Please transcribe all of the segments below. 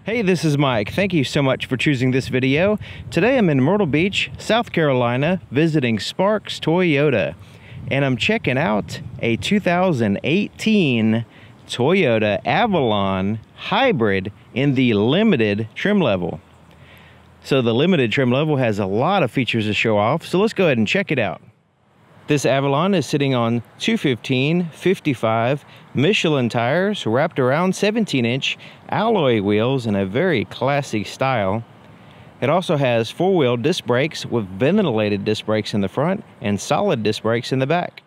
Hey, this is Mike. Thank you so much for choosing this video. Today I'm in Myrtle Beach, South Carolina, visiting Sparks Toyota. And I'm checking out a 2018 Toyota Avalon Hybrid in the limited trim level. So the limited trim level has a lot of features to show off, so let's go ahead and check it out. This Avalon is sitting on 215/55 Michelin tires wrapped around 17-inch alloy wheels in a very classy style. It also has four-wheel disc brakes with ventilated disc brakes in the front and solid disc brakes in the back.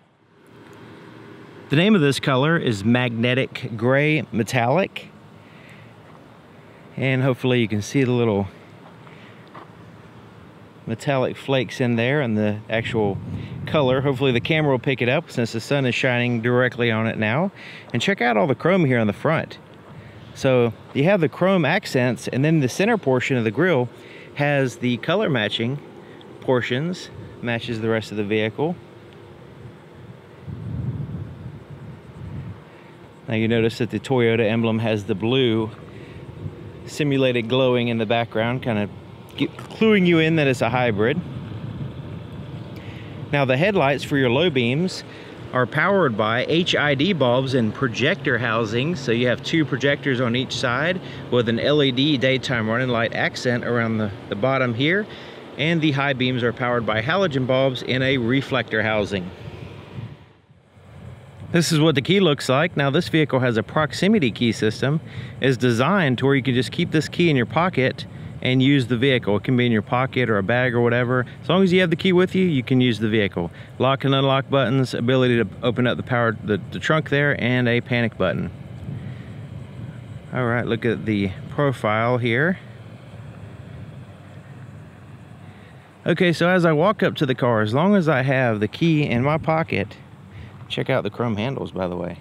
The name of this color is Magnetic Gray Metallic. And hopefully you can see the little metallic flakes in there and the actual color. Hopefully the camera will pick it up since the sun is shining directly on it now. And check out all the chrome here on the front. So you have the chrome accents, and then the center portion of the grille has the color matching portions, matches the rest of the vehicle. Now you notice that the Toyota emblem has the blue simulated glowing in the background, kind of cluing you in that it's a hybrid. Now the headlights for your low beams are powered by HID bulbs and projector housings. So you have two projectors on each side with an LED daytime running light accent around the bottom here. And the high beams are powered by halogen bulbs in a reflector housing. This is what the key looks like. Now this vehicle has a proximity key system. It's designed to where you can just keep this key in your pocket and use the vehicle. It can be in your pocket or a bag or whatever. As long as you have the key with you, you can use the vehicle. Lock and unlock buttons, ability to open up the trunk there, and a panic button. All right, look at the profile here. Okay, so as I walk up to the car, as long as I have the key in my pocket, check out the chrome handles, by the way.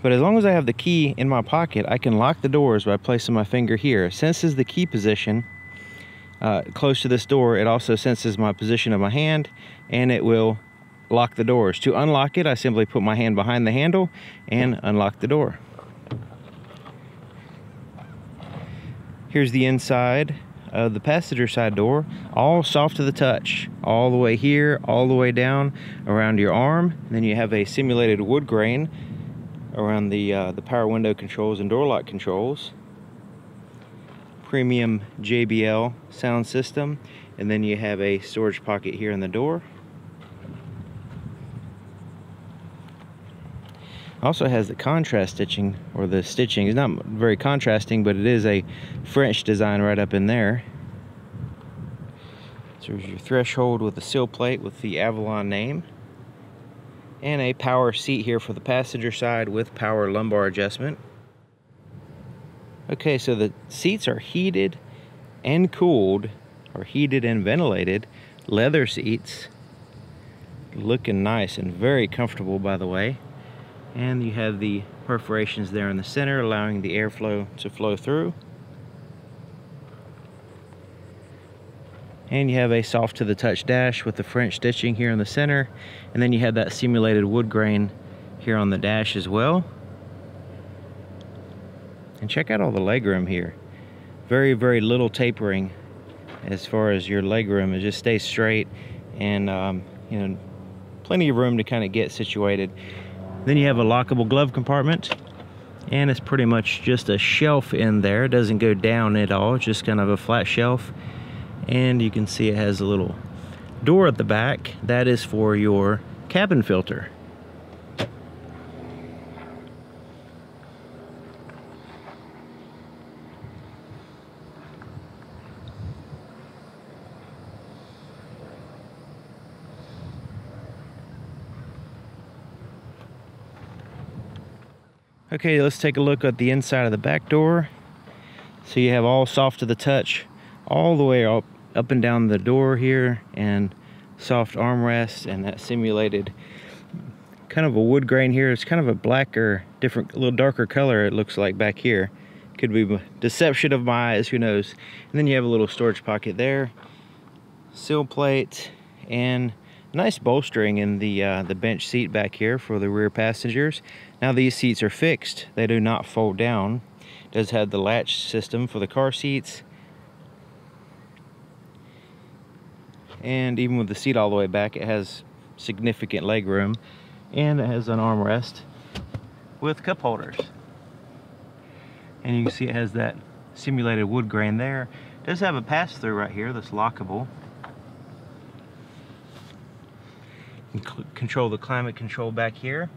But as long as I have the key in my pocket, I can lock the doors by placing my finger here. It senses the key position close to this door. It also senses my position of my hand, and it will lock the doors. To unlock it, I simply put my hand behind the handle and unlock the door. Here's the inside of the passenger side door, all soft to the touch, all the way here, all the way down around your arm. And then you have a simulated wood grain around the power window controls and door lock controls. Premium JBL sound system, and then you have a storage pocket here in the door. Also has the contrast stitching, or the stitching is not very contrasting, but it is a French design right up in there. So there's your threshold with the sill plate with the Avalon name. And a power seat here for the passenger side with power lumbar adjustment. Okay, so the seats are heated and cooled, or heated and ventilated leather seats. Looking nice and very comfortable, by the way. And you have the perforations there in the center, allowing the airflow to flow through. And you have a soft to the touch dash with the French stitching here in the center. And then you have that simulated wood grain here on the dash as well. And check out all the legroom here. Very, very little tapering as far as your legroom. It just stays straight, and you know, plenty of room to kind of get situated. Then you have a lockable glove compartment, and it's pretty much just a shelf in there. It doesn't go down at all. It's just kind of a flat shelf. And you can see it has a little door at the back. That is for your cabin filter. Okay, let's take a look at the inside of the back door. So you have all soft to the touch all the way up and down the door here, and soft armrest, and that simulated kind of a wood grain here. It's kind of a blacker, different, a little darker color it looks like back here. Could be deception of my eyes, who knows. And then you have a little storage pocket there, sill plate, and nice bolstering in the bench seat back here for the rear passengers. Now these seats are fixed, they do not fold down. It does have the latch system for the car seats. And even with the seat all the way back, it has significant leg room. And it has an armrest with cup holders. And you can see it has that simulated wood grain there. It does have a pass-through right here that's lockable. You can control the climate control back here.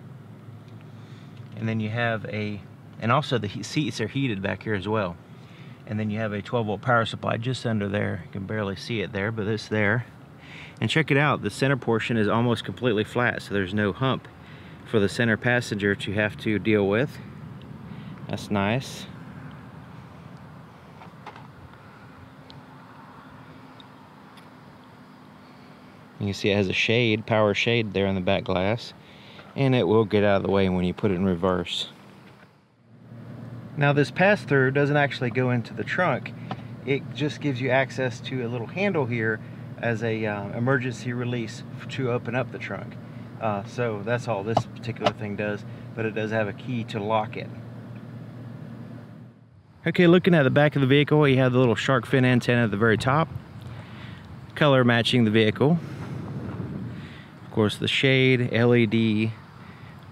And then you have and also the seats are heated back here as well. And then you have a 12-volt power supply just under there. You can barely see it there, but it's there. And check it out, the center portion is almost completely flat, so there's no hump for the center passenger to have to deal with. That's nice. You can see it has a shade, power shade there in the back glass, and it will get out of the way when you put it in reverse. Now this pass-through doesn't actually go into the trunk. It just gives you access to a little handle here as a emergency release to open up the trunk. So that's all this particular thing does, but it does have a key to lock it. Okay, looking at the back of the vehicle, you have the little shark fin antenna at the very top, color matching the vehicle. Of course, the shade, LED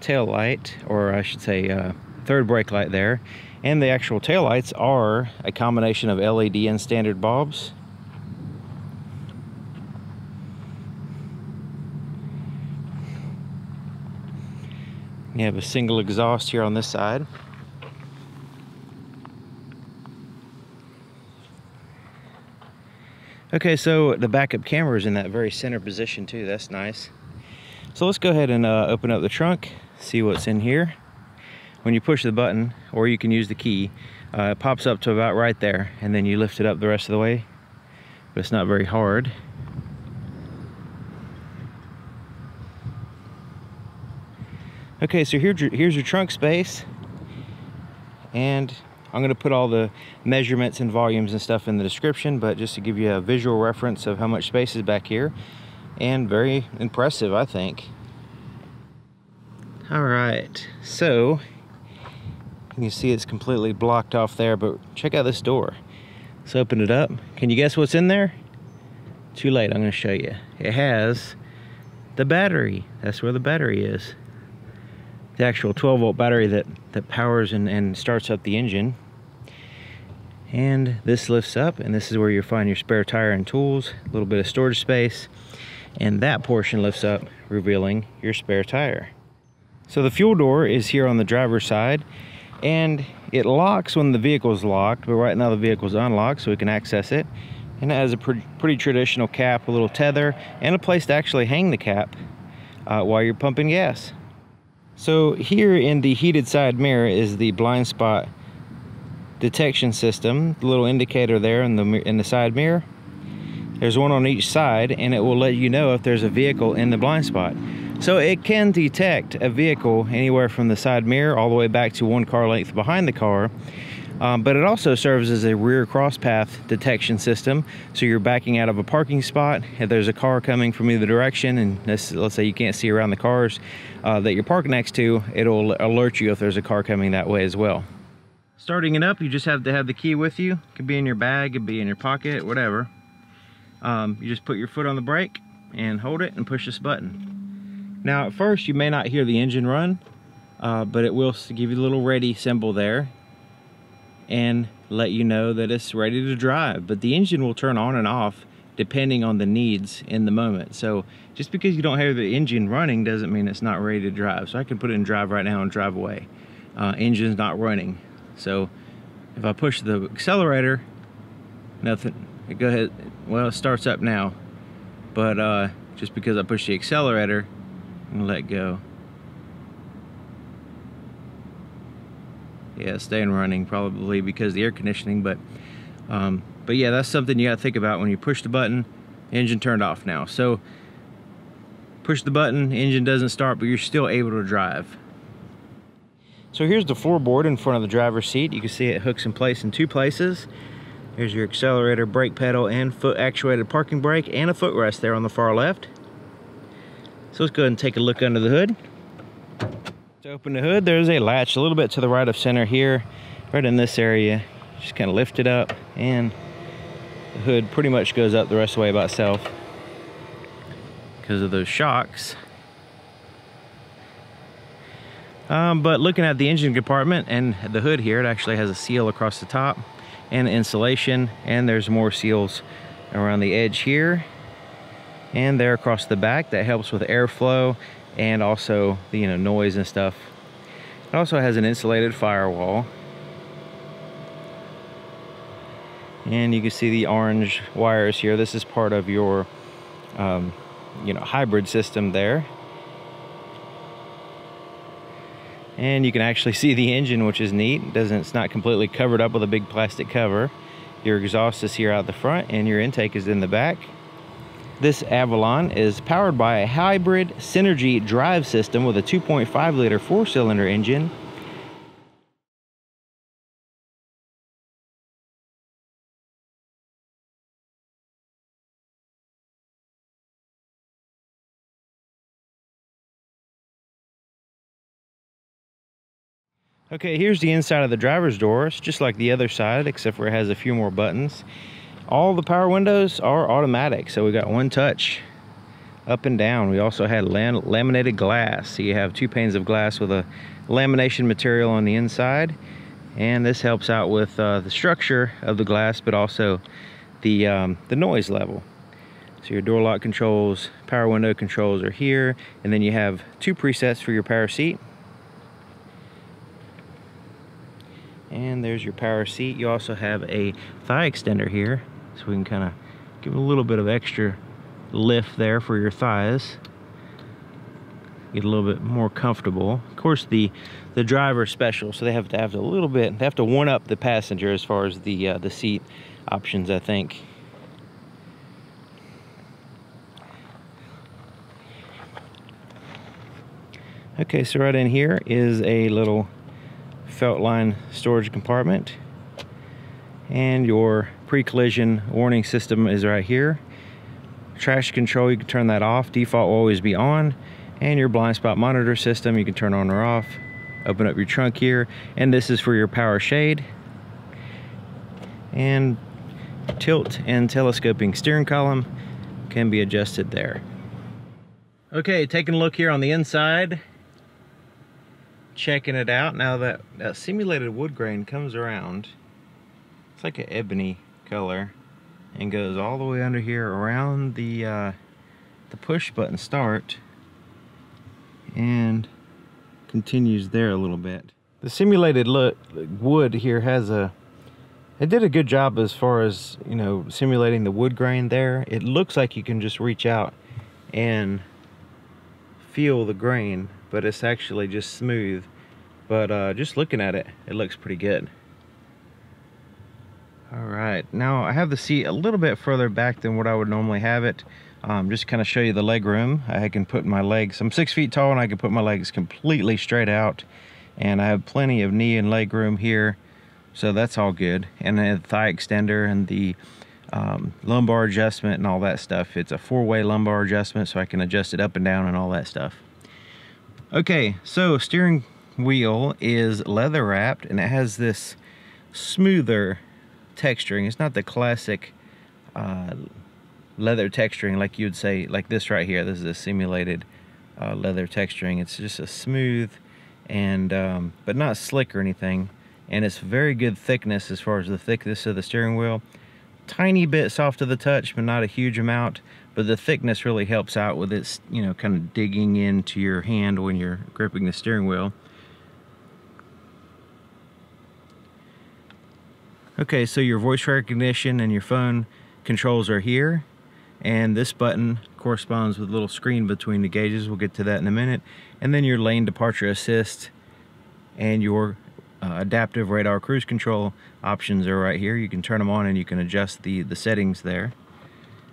tail light, or I should say third brake light there. And the actual tail lights are a combination of LED and standard bulbs. You have a single exhaust here on this side. Okay, so the backup camera is in that very center position too. That's nice. So let's go ahead and open up the trunk, see what's in here. When you push the button, or you can use the key, it pops up to about right there, and then you lift it up the rest of the way, but it's not very hard. Okay, so here's your trunk space, and I'm going to put all the measurements and volumes and stuff in the description, but just to give you a visual reference of how much space is back here, and very impressive, I think. All right, so you can see it's completely blocked off there, but check out this door. Let's open it up. Can you guess what's in there? Too late, I'm going to show you. It has the battery. That's where the battery is. The actual 12-volt battery that powers and starts up the engine. And this lifts up, and this is where you'll find your spare tire and tools, a little bit of storage space, and that portion lifts up, revealing your spare tire. So the fuel door is here on the driver's side, and it locks when the vehicle's locked, but right now the vehicle's unlocked, so we can access it. And it has a pretty traditional cap, a little tether, and a place to actually hang the cap while you're pumping gas. So here in the heated side mirror is the blind spot detection system, the little indicator there in the side mirror. There's one on each side, and it will let you know if there's a vehicle in the blind spot. So it can detect a vehicle anywhere from the side mirror all the way back to one car length behind the car. But it also serves as a rear cross path detection system. So you're backing out of a parking spot, if there's a car coming from either direction, and let's say you can't see around the cars that you're parked next to, it'll alert you if there's a car coming that way as well. Starting it up, you just have to have the key with you. It could be in your bag, it could be in your pocket, whatever. You just put your foot on the brake and hold it and push this button. Now at first you may not hear the engine run, but it will give you the little ready symbol there and let you know that it's ready to drive. But the engine will turn on and off depending on the needs in the moment. So just because you don't hear the engine running doesn't mean it's not ready to drive. So I can put it in drive right now and drive away. Engine's not running. So if I push the accelerator, nothing, go ahead, well, it starts up now. But just because I push the accelerator and let go. Yeah, it's staying running probably because of the air conditioning, but yeah, that's something you gotta think about when you push the button. Engine turned off now. So push the button, engine doesn't start, but you're still able to drive. So here's the floorboard in front of the driver's seat. You can see it hooks in place in two places. Here's your accelerator, brake pedal, and foot actuated parking brake, and a footrest there on the far left. So let's go ahead and take a look under the hood. To open the hood, there's a latch a little bit to the right of center here. right in this area. Just kind of lift it up, and the hood pretty much goes up the rest of the way by itself because of those shocks. But looking at the engine compartment and the hood here, it actually has a seal across the top and insulation, and there's more seals around the edge here and there across the back. That helps with airflow and also the noise and stuff. It also has an insulated firewall, and you can see the orange wires here. This is part of your hybrid system there. And you can actually see the engine, which is neat. It's not completely covered up with a big plastic cover. Your exhaust is here out the front, and your intake is in the back. This Avalon is powered by a hybrid Synergy drive system with a 2.5 liter 4-cylinder engine. Okay, here's the inside of the driver's door. It's just like the other side, except for it has a few more buttons. All the power windows are automatic, so we got one touch up and down. We also had laminated glass, so you have 2 panes of glass with a lamination material on the inside, and this helps out with the structure of the glass, but also the noise level. So your door lock controls, power window controls are here, and then you have 2 presets for your power seat. And there's your power seat. You also have a thigh extender here, so we can kind of give a little bit of extra lift there for your thighs. Get a little bit more comfortable. Of course, the driver's special, so they have to have a little bit. They have to one up the passenger as far as the seat options, I think. Okay, so right in here is a little felt line storage compartment, and your pre-collision warning system is right here. Trash control, you can turn that off. Default will always be on. And your blind spot monitor system, you can turn on or off. Open up your trunk here, and this is for your power shade. And tilt and telescoping steering column can be adjusted there. Okay, taking a look here on the inside. Checking it out. Now that simulated wood grain comes around, it's like an ebony color, and goes all the way under here around the push button start, and continues there a little bit. The simulated wood here it did a good job as far as simulating the wood grain there. It looks like you can just reach out and feel the grain, but it's actually just smooth. But just looking at it, it looks pretty good. All right, now I have the seat a little bit further back than what I would normally have it. Just kind of show you the leg room. I can put my legs, I'm 6 feet tall, and I can put my legs completely straight out, and I have plenty of knee and leg room here, so that's all good. And then the thigh extender and the lumbar adjustment and all that stuff. It's a 4-way lumbar adjustment, so I can adjust it up and down and all that stuff. Okay, so steering wheel is leather wrapped, and it has this smoother texturing. It's not the classic leather texturing like you'd say, like this right here. This is a simulated leather texturing. It's just a smooth and but not slick or anything, and it's very good thickness as far as the thickness of the steering wheel. Tiny bit soft to the touch, but not a huge amount. But the thickness really helps out with its, kind of digging into your hand when you're gripping the steering wheel. Okay, so your voice recognition and your phone controls are here, and this button corresponds with a little screen between the gauges. We'll get to that in a minute. And then your lane departure assist and your adaptive radar cruise control options are right here. You can turn them on and you can adjust the settings there.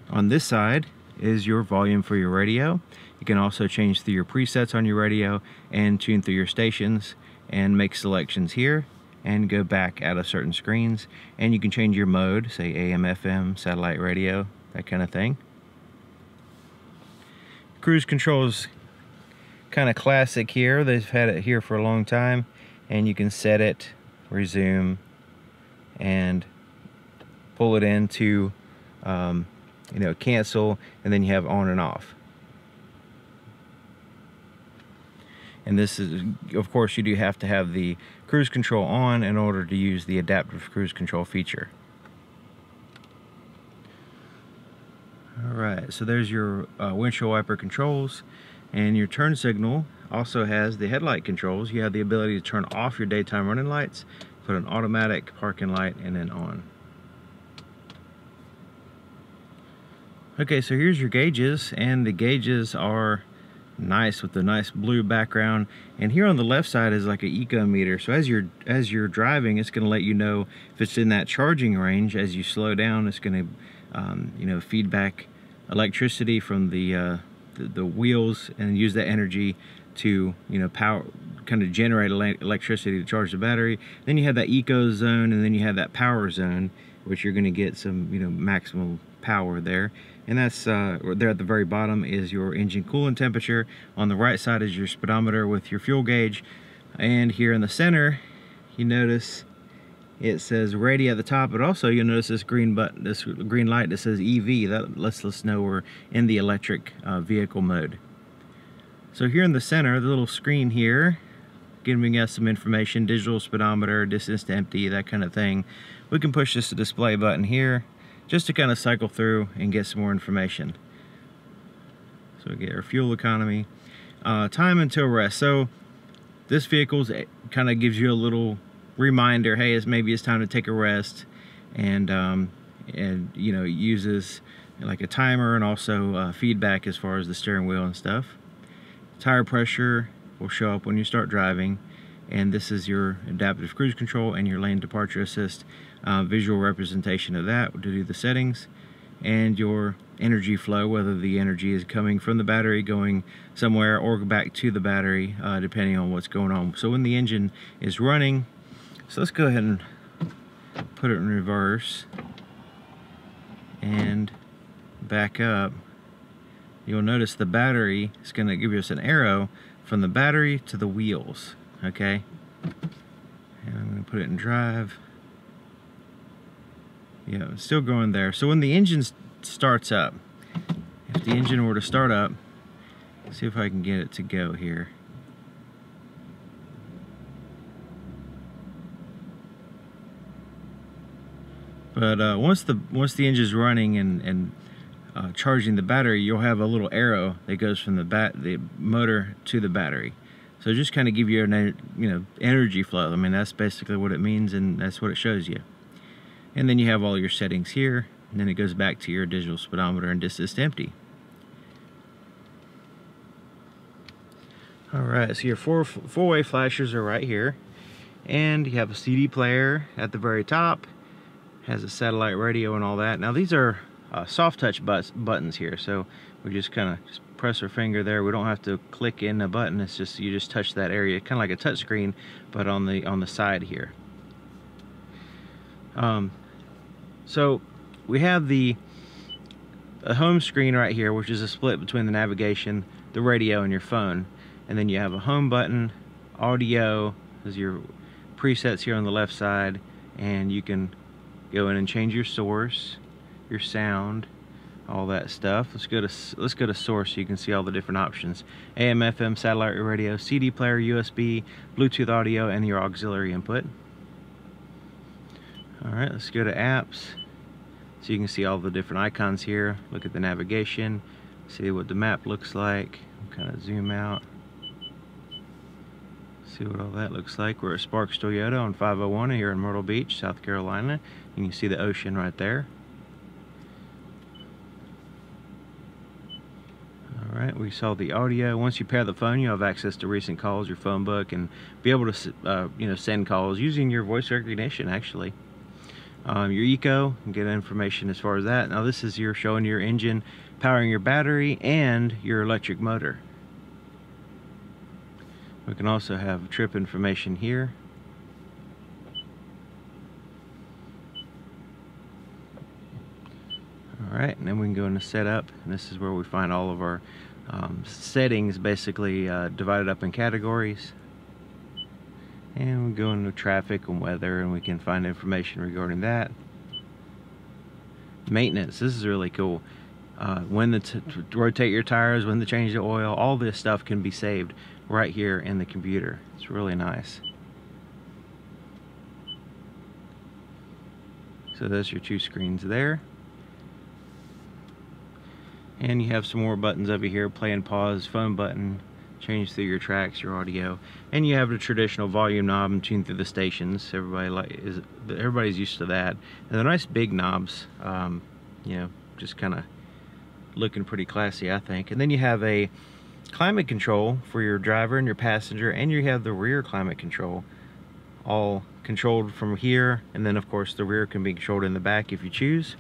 On this side is your volume for your radio. You can also change through your presets on your radio and tune through your stations and make selections here and go back out of certain screens. And you can change your mode, say AM, FM, satellite radio, that kind of thing. Cruise control is kind of classic here. They've had it here for a long time, and you can set it resume, and pull it into you know, cancel, and then you have on and off. And this is, of course, you do have to have the cruise control on in order to use the adaptive cruise control feature. Alright, so there's your windshield wiper controls, and your turn signal also has the headlight controls. You have the ability to turn off your daytime running lights, put an automatic parking light, and then on. Okay, so here's your gauges, and the gauges are nice with the nice blue background. And here on the left side is like an eco meter. So as you're driving, it's going to let you know if it's in that charging range. As you slow down, it's going to you know, feed back electricity from the wheels and use that energy to, you know, power, kind of generate electricity to charge the battery. Then you have that eco zone, and then you have that power zone, which you're going to get some, you know, maximum power there. And that's there at the very bottom is your engine coolant temperature. On the right side is your speedometer with your fuel gauge, and here in the center you notice it says ready at the top, but also you'll notice this green button, this green light that says EV. That lets us know we're in the electric vehicle mode. So here in the center, the little screen here giving us some information, digital speedometer, distance to empty, that kind of thing. We can push this display button here just to kind of cycle through and get some more information. So we get our fuel economy, time until rest. So this vehicle kind of gives you a little reminder, hey, maybe it's time to take a rest, and you know, it uses like a timer and also feedback as far as the steering wheel and stuff. Tire pressure will show up when you start driving, and this is your adaptive cruise control and your lane departure assist. Visual representation of that to do the settings, and your energy flow, whether the energy is coming from the battery going somewhere or back to the battery, depending on what's going on. So when the engine is running, so let's go ahead and put it in reverse and back up. You'll notice the battery is going to give us an arrow from the battery to the wheels. Okay, and I'm going to put it in drive. Yeah, it's still going there. So when the engine starts up, if the engine were to start up, see if I can get it to go here. But once the engine's running and charging the battery, you'll have a little arrow that goes from the motor to the battery. So just kind of give you an energy flow. I mean, that's basically what it means, and that's what it shows you. And then you have all your settings here, and then it goes back to your digital speedometer and distance to empty. Alright, so your four-way flashers are right here, and you have a CD player at the very top, has a satellite radio and all that. Now these are soft touch buttons here, so we just kind of press our finger there. We don't have to click in a button, it's just, you just touch that area, kind of like a touch screen, but on the side here. So we have the home screen right here, which is a split between the navigation, the radio, and your phone. And then you have a home button, audio, is your presets here on the left side, and you can go in and change your source, your sound, all that stuff. Let's go to source so you can see all the different options. AM, FM, satellite radio, CD player, USB, Bluetooth audio, and your auxiliary input. Alright, let's go to apps. So you can see all the different icons here. Look at the navigation, see what the map looks like. Kind of zoom out, see what all that looks like. We're at Sparks Toyota on 501 here in Myrtle Beach, South Carolina. You can see the ocean right there. Alright, we saw the audio. Once you pair the phone, you have access to recent calls, your phone book, and be able to send calls using your voice recognition, actually. Your eco, and get information as far as that. Now this is showing your engine, powering your battery, and your electric motor. We can also have trip information here. Alright, and then we can go into setup, and this is where we find all of our settings, basically divided up in categories. And we go into traffic and weather, and we can find information regarding that. Maintenance, this is really cool. When to rotate your tires, when to change the oil, all this stuff can be saved right here in the computer. It's really nice. So there's your 2 screens there. And you have some more buttons over here: play and pause, phone button, change through your tracks, your audio, and you have the traditional volume knob and tune through the stations. Everybody's used to that. And they're nice big knobs, you know, just kind of looking pretty classy, I think. And then you have a climate control for your driver and your passenger, and you have the rear climate control, all controlled from here. And then of course the rear can be controlled in the back if you choose.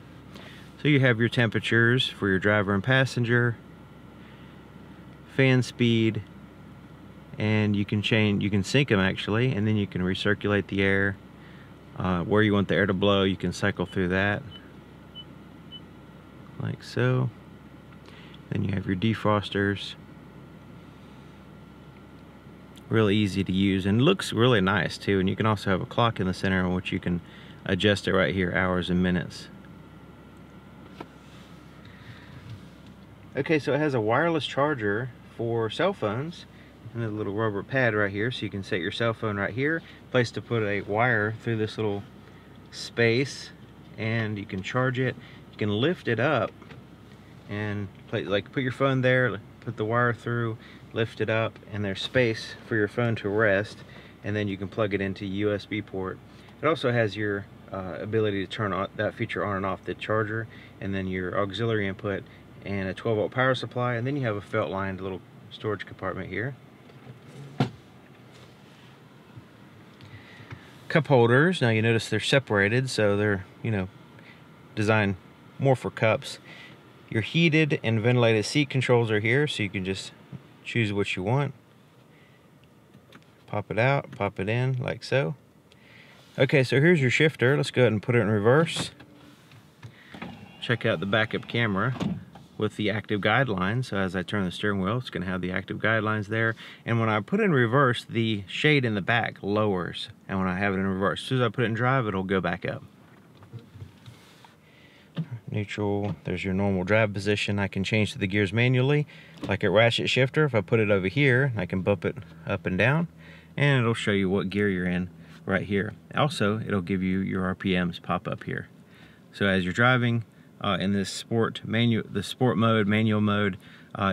So you have your temperatures for your driver and passenger, fan speed, and you can sync them actually, and then you can recirculate the air. Where you want the air to blow, you can cycle through that, like so. Then you have your defrosters. Really easy to use, and looks really nice too. And you can also have a clock in the center on which you can adjust it right here, hours and minutes. Okay, so it has a wireless charger for cell phones, and a little rubber pad right here, so you can set your cell phone right here. Place to put a wire through this little space, and you can charge it. You can lift it up and put your phone there, put the wire through, lift it up, and there's space for your phone to rest, and then you can plug it into a USB port. It also has your ability to turn on that feature on and off the charger, and then your auxiliary input, and a 12-volt power supply, and then you have a felt-lined little storage compartment here. Cup holders. Now you notice they're separated, so they're, you know, designed more for cups. Your heated and ventilated seat controls are here, so you can just choose what you want. Pop it out, pop it in, like so. Okay, so here's your shifter. Let's go ahead and put it in reverse. Check out the backup camera with the active guidelines. So as I turn the steering wheel, it's going to have the active guidelines there. And when I put it in reverse, the shade in the back lowers. And when I have it in reverse, as soon as I put it in drive, it'll go back up. Neutral, there's your normal drive position. I can change to the gears manually, like a ratchet shifter. If I put it over here, I can bump it up and down, and it'll show you what gear you're in right here. Also, it'll give you your RPMs pop up here. So as you're driving, in this sport mode, manual mode,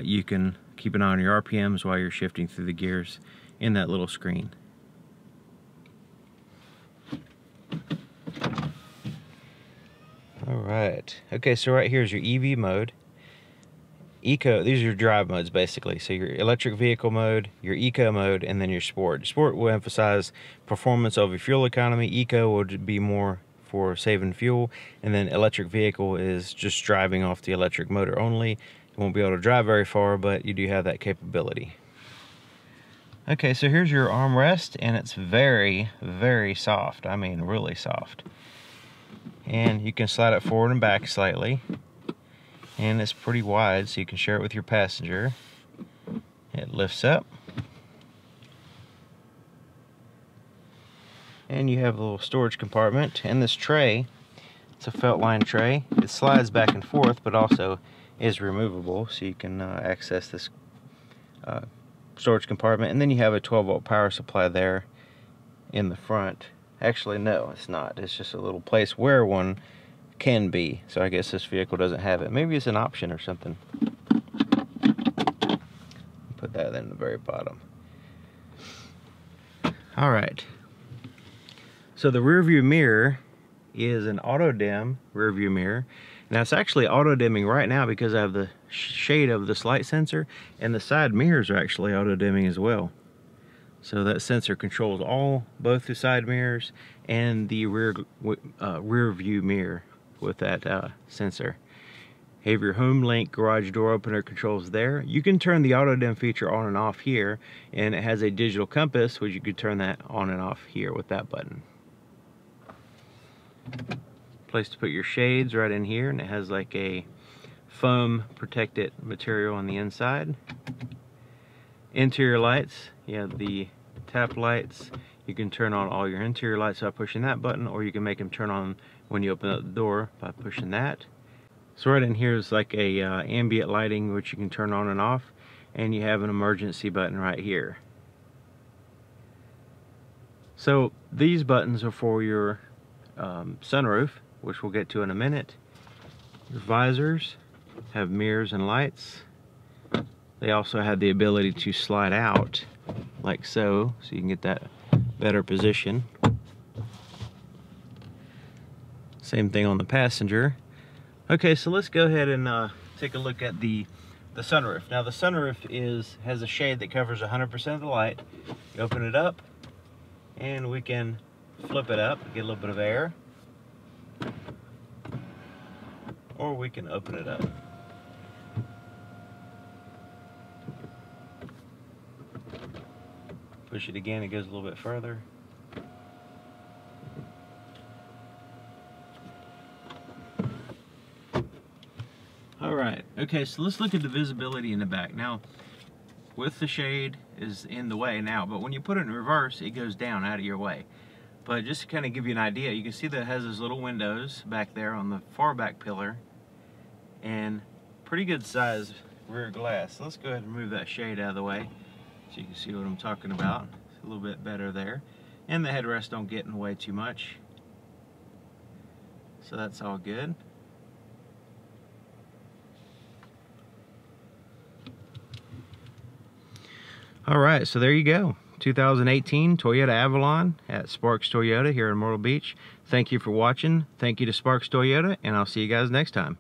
you can keep an eye on your RPMs while you're shifting through the gears in that little screen. Alright, okay, so right here is your EV mode. Eco, these are your drive modes basically. So your electric vehicle mode, your eco mode, and then your sport. Sport will emphasize performance over fuel economy. Eco would be more for saving fuel, and then electric vehicle is just driving off the electric motor only. You won't be able to drive very far, but you do have that capability. Okay, so here's your armrest, and it's very, very soft. I mean, really soft. And you can slide it forward and back slightly, and it's pretty wide, so you can share it with your passenger. It lifts up, and you have a little storage compartment. And this tray, it's a felt line tray. It slides back and forth, but also is removable, so you can access this storage compartment. And then you have a 12-volt power supply there in the front. Actually, no, it's not. It's just a little place where one can be. So I guess this vehicle doesn't have it. Maybe it's an option or something. Put that in the very bottom. All right. So the rearview mirror is an auto dim rearview mirror. Now it's actually auto dimming right now because I have the shade of this light sensor, and the side mirrors are actually auto dimming as well. So that sensor controls both the side mirrors and the rear view mirror with that sensor. You have your home link garage door opener controls there. You can turn the auto dim feature on and off here, and it has a digital compass, which you could turn that on and off here with that button. Place to put your shades right in here, and it has like a foam protected material on the inside. Interior lights, you have the tap lights, You can turn on all your interior lights by pushing that button, or you can make them turn on when you open up the door by pushing that. So right in here is like a ambient lighting, which you can turn on and off, and you have an emergency button right here. So these buttons are for your sunroof, which we'll get to in a minute. Your visors have mirrors and lights. They also have the ability to slide out like so you can get that better position. Same thing on the passenger. Okay, so let's go ahead and take a look at the sunroof. Now the sunroof has a shade that covers 100% of the light. You open it up and we can flip it up, get a little bit of air, or we can open it up. Push it again, it goes a little bit further. Alright, okay, so let's look at the visibility in the back. Now, with the shade is in the way now, but when you put it in reverse, it goes down out of your way. But just to kind of give you an idea, you can see that it has those little windows back there on the far back pillar, and pretty good size rear glass. So let's go ahead and move that shade out of the way so you can see what I'm talking about. It's a little bit better there. And the headrest don't get in the way too much. So that's all good. Alright, so there you go. 2018 Toyota Avalon at Sparks Toyota here in Myrtle Beach. Thank you for watching. Thank you to Sparks Toyota, and I'll see you guys next time.